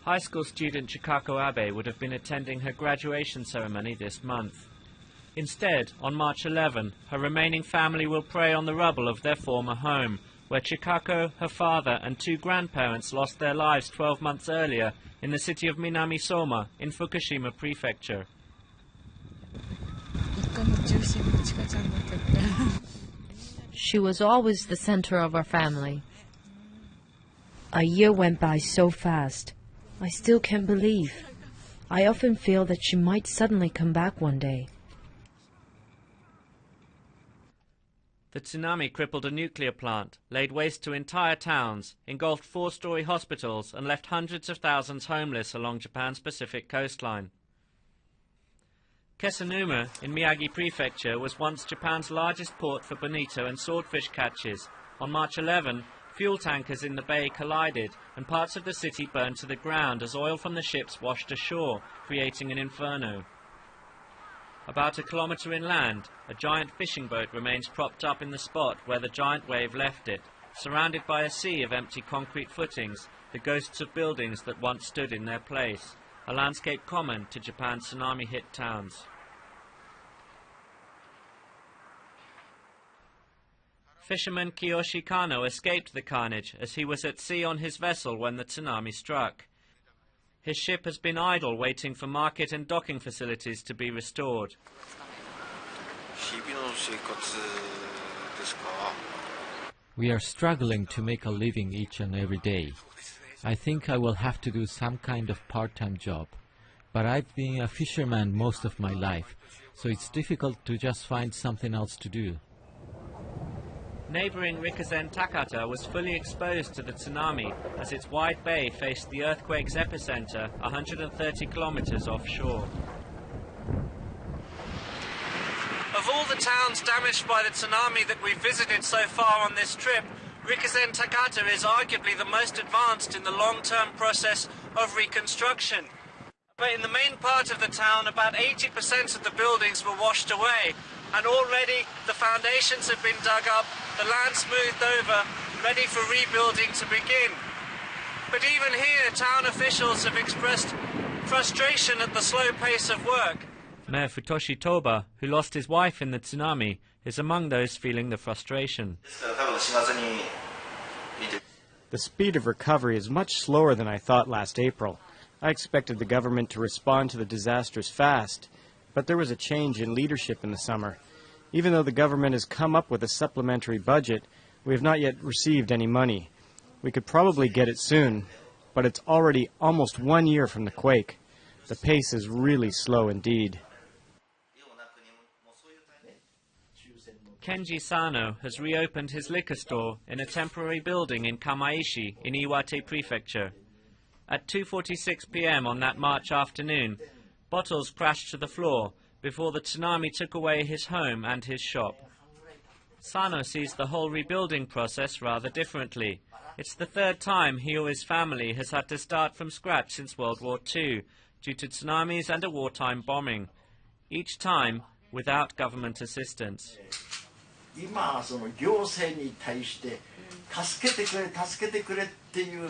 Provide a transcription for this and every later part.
High school student Chikako Abe would have been attending her graduation ceremony this month. Instead, on March 11, her remaining family will pray on the rubble of their former home, where Chikako, her father, and 2 grandparents lost their lives 12 months earlier in the city of Minamisoma in Fukushima Prefecture. She was always the center of our family. A year went by so fast. I still can't believe. I often feel that she might suddenly come back one day. The tsunami crippled a nuclear plant, laid waste to entire towns, engulfed 4-story hospitals, and left hundreds of thousands homeless along Japan's Pacific coastline. Kesanuma, in Miyagi Prefecture, was once Japan's largest port for bonito and swordfish catches. On March 11, fuel tankers in the bay collided, and parts of the city burned to the ground as oil from the ships washed ashore, creating an inferno. About a kilometre inland, a giant fishing boat remains propped up in the spot where the giant wave left it, surrounded by a sea of empty concrete footings, the ghosts of buildings that once stood in their place, a landscape common to Japan's tsunami-hit towns. Fisherman Kiyoshi Kano escaped the carnage as he was at sea on his vessel when the tsunami struck. His ship has been idle waiting for market and docking facilities to be restored. We are struggling to make a living each and every day. I think I will have to do some kind of part-time job. But I've been a fisherman most of my life, so it's difficult to just find something else to do. Neighbouring Rikuzen Takata was fully exposed to the tsunami as its wide bay faced the earthquake's epicenter 130 kilometres offshore. Of all the towns damaged by the tsunami that we've visited so far on this trip, Rikuzen Takata is arguably the most advanced in the long-term process of reconstruction. But in the main part of the town, about 80% of the buildings were washed away, and already the foundations have been dug up, the land smoothed over, ready for rebuilding to begin. But even here, town officials have expressed frustration at the slow pace of work. Mayor Futoshi Toba, who lost his wife in the tsunami, is among those feeling the frustration. The speed of recovery is much slower than I thought last April. I expected the government to respond to the disasters fast, but there was a change in leadership in the summer. Even though the government has come up with a supplementary budget, we have not yet received any money. We could probably get it soon, but it's already almost 1 year from the quake. The pace is really slow indeed. Kenji Sano has reopened his liquor store in a temporary building in Kamaishi in Iwate Prefecture. At 2:46 p.m. on that March afternoon, bottles crashed to the floor before the tsunami took away his home and his shop. Sano sees the whole rebuilding process rather differently. It's the third time he or his family has had to start from scratch since World War II, due to tsunamis and a wartime bombing. Each time without government assistance.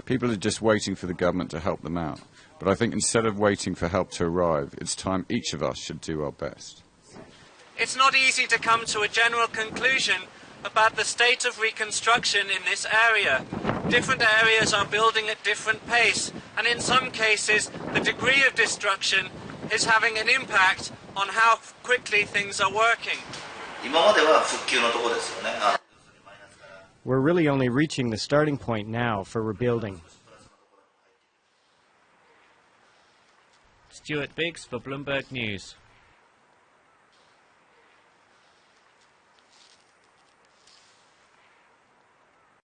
People are just waiting for the government to help them out. But I think instead of waiting for help to arrive, it's time each of us should do our best. It's not easy to come to a general conclusion about the state of reconstruction in this area. Different areas are building at different pace, and in some cases the degree of destruction is having an impact on how quickly things are working. We're really only reaching the starting point now for rebuilding. Stuart Biggs for Bloomberg News.